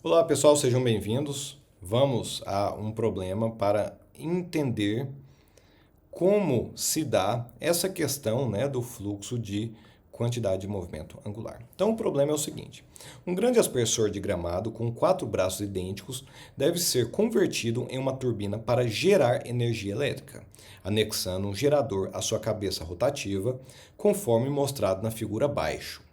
Olá pessoal, sejam bem-vindos. Vamos a um problema para entender como se dá essa questão, do fluxo de quantidade de movimento angular. Então o problema é o seguinte: um grande aspersor de gramado com 4 braços idênticos deve ser convertido em uma turbina para gerar energia elétrica, anexando um gerador à sua cabeça rotativa, conforme mostrado na figura abaixo.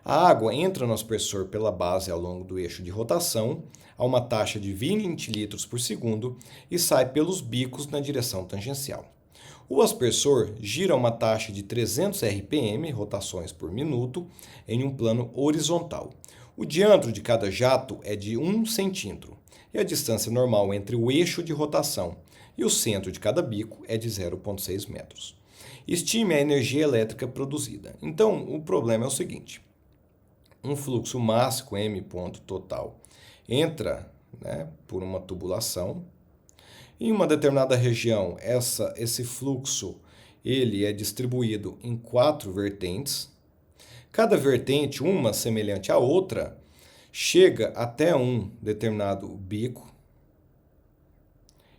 A água entra no aspersor pela base ao longo do eixo de rotação, a uma taxa de 20 litros por segundo, e sai pelos bicos na direção tangencial. O aspersor gira a uma taxa de 300 RPM, rotações por minuto, em um plano horizontal. O diâmetro de cada jato é de 1 centímetro, e a distância normal entre o eixo de rotação e o centro de cada bico é de 0,6 metros. Estime a energia elétrica produzida. Então, o problema é o seguinte: um fluxo mássico M ponto total entra, por uma tubulação. Em uma determinada região, esse fluxo ele é distribuído em 4 vertentes. Cada vertente, uma semelhante à outra, chega até um determinado bico.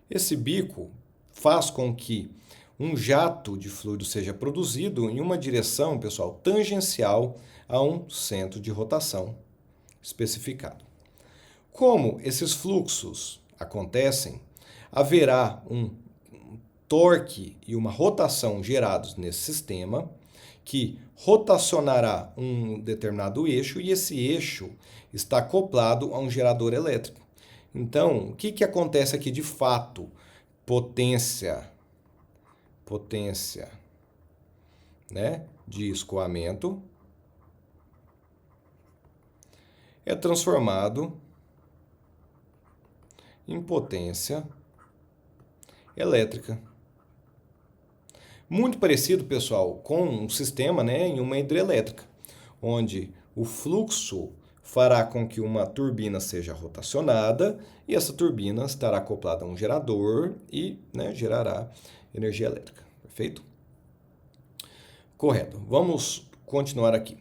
Esse bico faz com que um jato de fluido seja produzido em uma direção, pessoal, tangencial a um centro de rotação especificado. Como esses fluxos acontecem, haverá um torque e uma rotação gerados nesse sistema que rotacionará um determinado eixo e esse eixo está acoplado a um gerador elétrico. Então, o que acontece aqui de fato? Potência, de escoamento é transformado em potência elétrica. Muito parecido, pessoal, com um sistema, em uma hidrelétrica, onde o fluxo fará com que uma turbina seja rotacionada e essa turbina estará acoplada a um gerador e gerará energia elétrica. Perfeito? Correto. Vamos continuar aqui.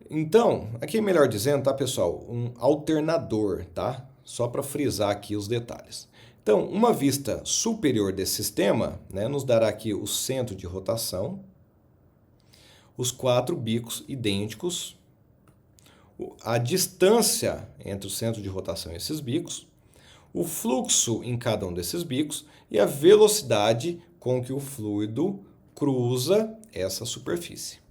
Então, aqui melhor dizendo, tá, pessoal? Um alternador, tá? Só para frisar aqui os detalhes. Então, uma vista superior desse sistema, nos dará aqui o centro de rotação, os 4 bicos idênticos, a distância entre o centro de rotação e esses bicos, o fluxo em cada um desses bicos e a velocidade com que o fluido cruza essa superfície.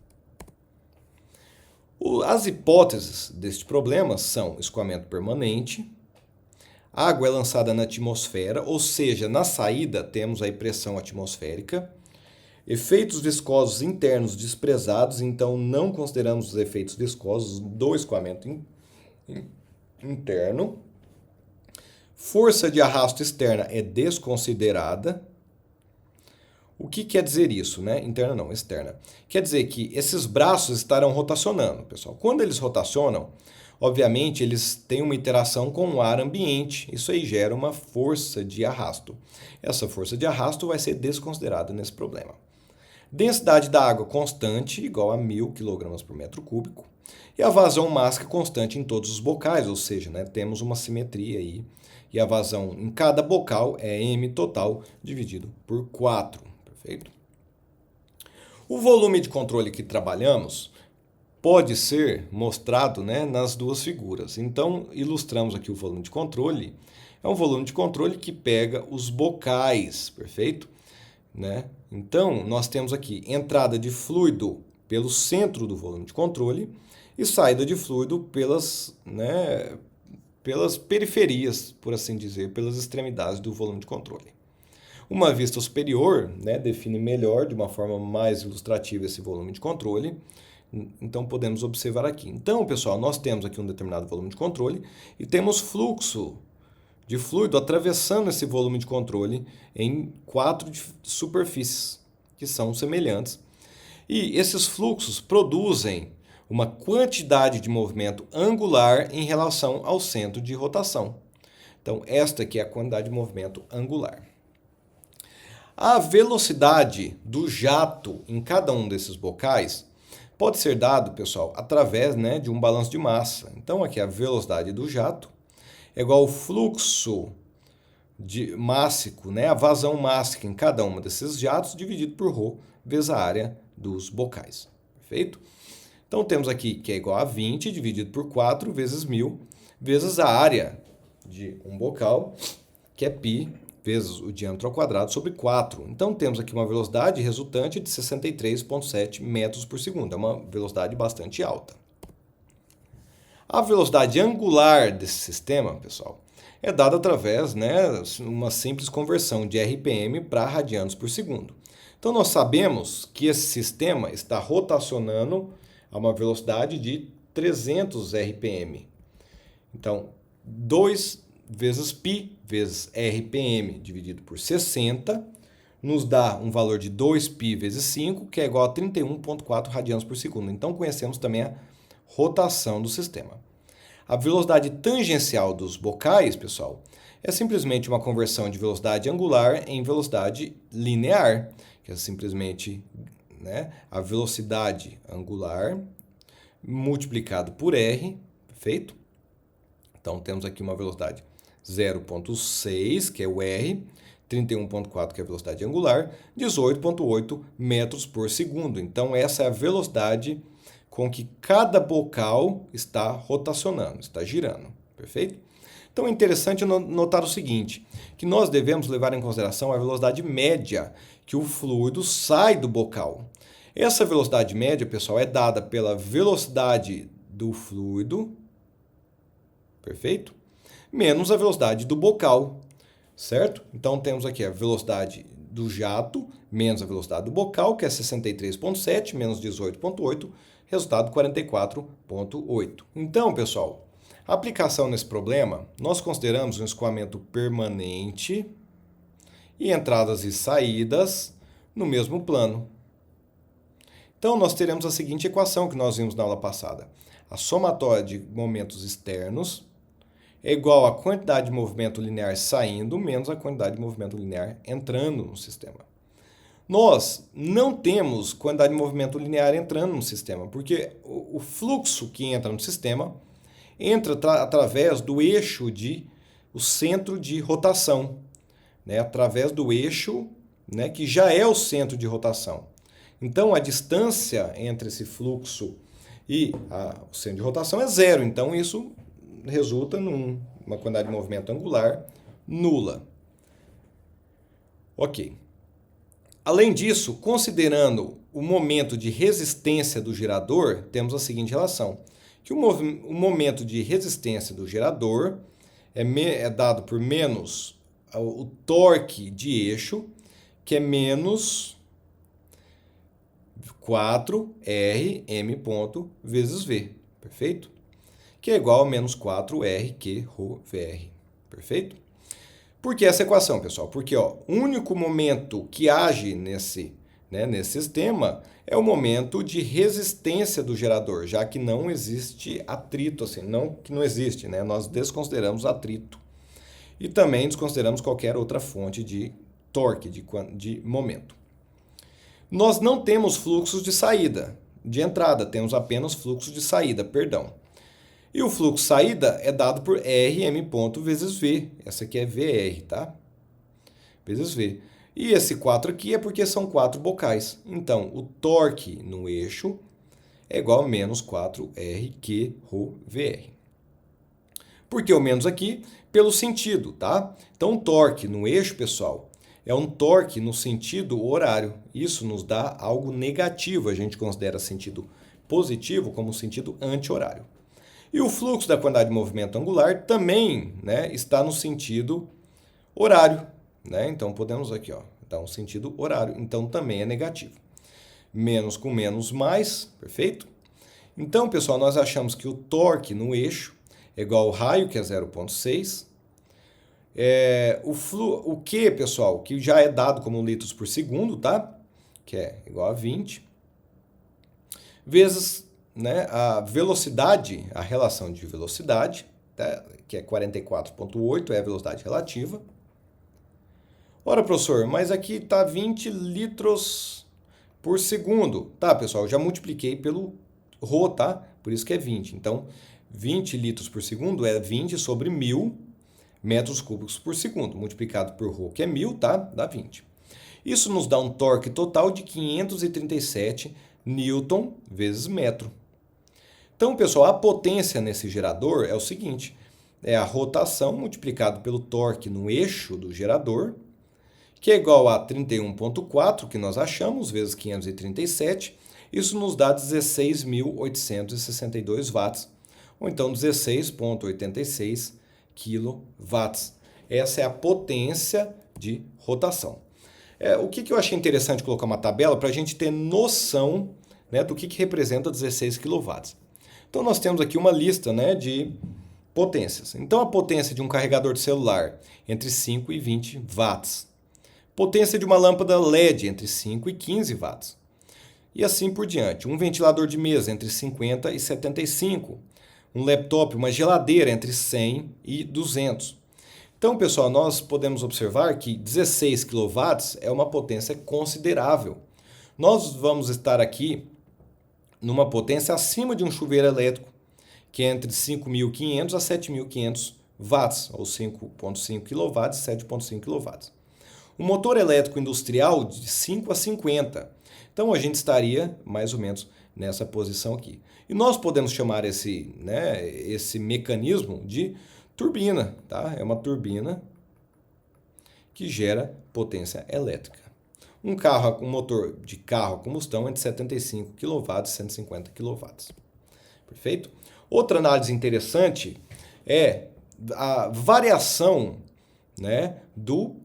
As hipóteses deste problema são escoamento permanente, água é lançada na atmosfera, ou seja, na saída temos a pressão atmosférica, efeitos viscosos internos desprezados, então não consideramos os efeitos viscosos do escoamento interno, força de arrasto externa é desconsiderada. O que quer dizer isso, Interna não, externa. Quer dizer que esses braços estarão rotacionando, pessoal. Quando eles rotacionam, obviamente, eles têm uma interação com o ar ambiente. Isso aí gera uma força de arrasto. Essa força de arrasto vai ser desconsiderada nesse problema. Densidade da água constante, igual a 1.000 kg por metro cúbico. E a vazão máxima constante em todos os bocais, ou seja, temos uma simetria aí. E a vazão em cada bocal é M total dividido por 4. Perfeito? O volume de controle que trabalhamos pode ser mostrado nas duas figuras. Então, ilustramos aqui o volume de controle. É um volume de controle que pega os bocais, perfeito? Então, nós temos aqui entrada de fluido pelo centro do volume de controle e saída de fluido pelas periferias, por assim dizer, pelas extremidades do volume de controle. Uma vista superior define melhor, de uma forma mais ilustrativa, esse volume de controle. Então, podemos observar aqui. Então, pessoal, nós temos aqui um determinado volume de controle e temos fluxo de fluido atravessando esse volume de controle em 4 superfícies que são semelhantes. E esses fluxos produzem uma quantidade de movimento angular em relação ao centro de rotação. Então, esta aqui é a quantidade de movimento angular. A velocidade do jato em cada um desses bocais pode ser dado, pessoal, através, né, de um balanço de massa. Então, aqui a velocidade do jato é igual ao fluxo mássico, né, a vazão mássica em cada uma desses jatos, dividido por ρ, vezes a área dos bocais. Perfeito? Então, temos aqui que é igual a 20 dividido por 4 vezes 1000, vezes a área de um bocal, que é π, vezes o diâmetro ao quadrado sobre 4. Então, temos aqui uma velocidade resultante de 63,7 metros por segundo. É uma velocidade bastante alta. A velocidade angular desse sistema, pessoal, é dada através, né, uma simples conversão de RPM para radianos por segundo. Então, nós sabemos que esse sistema está rotacionando a uma velocidade de 300 RPM. Então, 2 vezes π vezes RPM dividido por 60 nos dá um valor de 2π vezes 5, que é igual a 31,4 radianos por segundo. Então, conhecemos também a rotação do sistema. A velocidade tangencial dos bocais, pessoal, é simplesmente uma conversão de velocidade angular em velocidade linear, que é simplesmente, né, a velocidade angular multiplicado por R, perfeito? Então, temos aqui uma velocidade 0,6, que é o R, 31,4, que é a velocidade angular, 18,8 metros por segundo. Então, essa é a velocidade com que cada bocal está rotacionando, está girando, perfeito? Então, é interessante notar o seguinte, que nós devemos levar em consideração a velocidade média que o fluido sai do bocal. Essa velocidade média, pessoal, é dada pela velocidade do fluido, perfeito? Menos a velocidade do bocal, certo? Então, temos aqui a velocidade do jato menos a velocidade do bocal, que é 63,7 menos 18,8, resultado 44,8. Então, pessoal, a aplicação nesse problema, nós consideramos um escoamento permanente e entradas e saídas no mesmo plano. Então, nós teremos a seguinte equação que nós vimos na aula passada. A somatória de momentos externos é igual à quantidade de movimento linear saindo menos a quantidade de movimento linear entrando no sistema. Nós não temos quantidade de movimento linear entrando no sistema, porque o fluxo que entra no sistema entra através do eixo o centro de rotação, né? Através do eixo, né, que já é o centro de rotação. Então, a distância entre esse fluxo e o centro de rotação é zero. Então, isso resulta numa quantidade de movimento angular nula. Ok. Além disso, considerando o momento de resistência do gerador, temos a seguinte relação, que o momento de resistência do gerador é dado por menos o torque de eixo, que é menos 4Rm ponto vezes V, perfeito? Que é igual a menos 4RQ ρVR, perfeito? Por que essa equação, pessoal? Porque o único momento que age nesse sistema é o momento de resistência do gerador, já que não existe atrito, assim, não que não existe, né? Nós desconsideramos atrito. E também desconsideramos qualquer outra fonte de torque, de momento. Nós não temos fluxos de saída, de entrada, temos apenas fluxo de saída, perdão. E o fluxo saída é dado por Rm ponto vezes V. Essa aqui é VR, tá? Vezes V. E esse 4 aqui é porque são 4 bocais. Então, o torque no eixo é igual a menos 4RQ ρVR. Por que o menos aqui? Pelo sentido, tá? Então, o torque no eixo, pessoal, é um torque no sentido horário. Isso nos dá algo negativo. A gente considera sentido positivo como sentido anti-horário. E o fluxo da quantidade de movimento angular também, né, está no sentido horário, né? Então, podemos aqui dar um sentido horário. Então, também é negativo. Menos com menos, mais, perfeito? Então, pessoal, nós achamos que o torque no eixo é igual ao raio, que é 0,6. O Q, pessoal, que já é dado como litros por segundo, tá? Que é igual a 20. Vezes, né, a velocidade, a relação de velocidade, tá? Que é 44,8, é a velocidade relativa. Ora, professor, mas aqui está 20 litros por segundo. Tá, pessoal, eu já multipliquei pelo ρ, tá? Por isso que é 20. Então, 20 litros por segundo é 20 sobre 1.000 metros cúbicos por segundo, multiplicado por ρ, que é 1.000, tá? Dá 20. Isso nos dá um torque total de 537 newton vezes metro. Então, pessoal, a potência nesse gerador é o seguinte, é a rotação multiplicado pelo torque no eixo do gerador, que é igual a 31,4, que nós achamos, vezes 537. Isso nos dá 16.862 watts, ou então 16,86 kW. Essa é a potência de rotação. O que eu achei interessante colocar uma tabela para a gente ter noção, né, do que representa 16 kW. Então, nós temos aqui uma lista, né, de potências. Então, a potência de um carregador de celular entre 5 e 20 watts. Potência de uma lâmpada LED entre 5 e 15 watts. E assim por diante. Um ventilador de mesa entre 50 e 75. Um laptop, uma geladeira entre 100 e 200. Então, pessoal, nós podemos observar que 16 kW é uma potência considerável. Nós vamos estar aqui numa potência acima de um chuveiro elétrico, que é entre 5.500 a 7.500 watts, ou 5,5 kW e 7,5 kW. Um motor elétrico industrial de 5 a 50. Então, a gente estaria mais ou menos nessa posição aqui. E nós podemos chamar esse mecanismo de turbina, tá? É uma turbina que gera potência elétrica. Um motor de carro a combustão entre 75 kW e 150 kW. Perfeito? Outra análise interessante é a variação, né,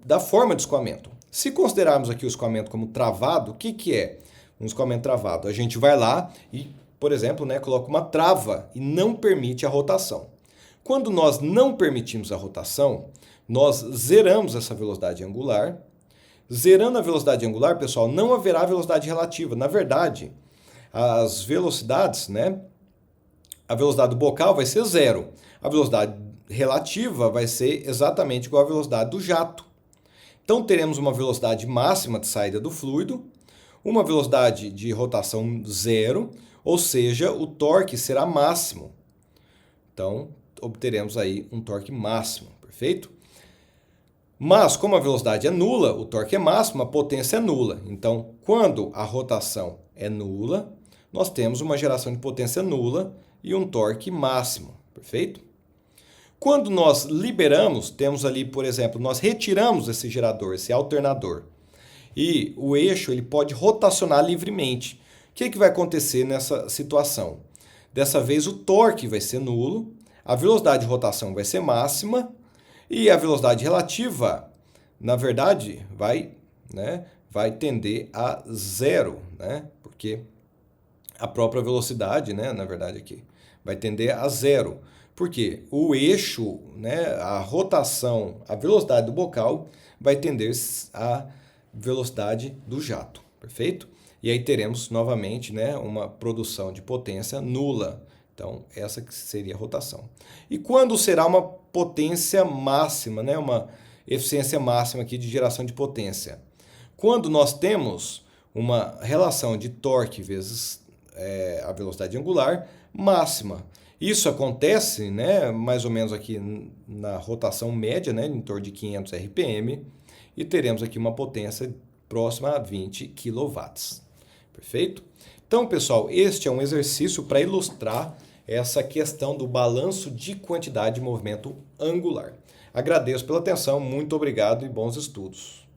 da forma de escoamento. Se considerarmos aqui o escoamento como travado, o que é um escoamento travado? A gente vai lá e, por exemplo, né, coloca uma trava e não permite a rotação. Quando nós não permitimos a rotação, nós zeramos essa velocidade angular. Zerando a velocidade angular, pessoal, não haverá velocidade relativa. Na verdade, as velocidades, né, a velocidade do bocal vai ser zero. A velocidade relativa vai ser exatamente igual à velocidade do jato. Então, teremos uma velocidade máxima de saída do fluido, uma velocidade de rotação zero, ou seja, o torque será máximo. Então, obteremos aí um torque máximo, perfeito? Mas, como a velocidade é nula, o torque é máximo, a potência é nula. Então, quando a rotação é nula, nós temos uma geração de potência nula e um torque máximo, perfeito? Quando nós liberamos, temos ali, por exemplo, nós retiramos esse gerador, esse alternador, e o eixo ele pode rotacionar livremente. O que vai acontecer nessa situação? Dessa vez o torque vai ser nulo, a velocidade de rotação vai ser máxima e a velocidade relativa, na verdade, vai tender a zero, né? Porque a própria velocidade, né, na verdade aqui, vai tender a zero. Porque o eixo, né, a rotação, a velocidade do bocal vai tender a velocidade do jato, perfeito? E aí teremos novamente, né, uma produção de potência nula. Então, essa que seria a rotação. E quando será uma potência máxima, né, uma eficiência máxima aqui de geração de potência? Quando nós temos uma relação de torque vezes a velocidade angular máxima. Isso acontece, né, mais ou menos aqui na rotação média, né, em torno de 500 RPM, e teremos aqui uma potência próxima a 20 kW. Perfeito? Então, pessoal, este é um exercício para ilustrar essa questão do balanço de quantidade de movimento angular. Agradeço pela atenção, muito obrigado e bons estudos.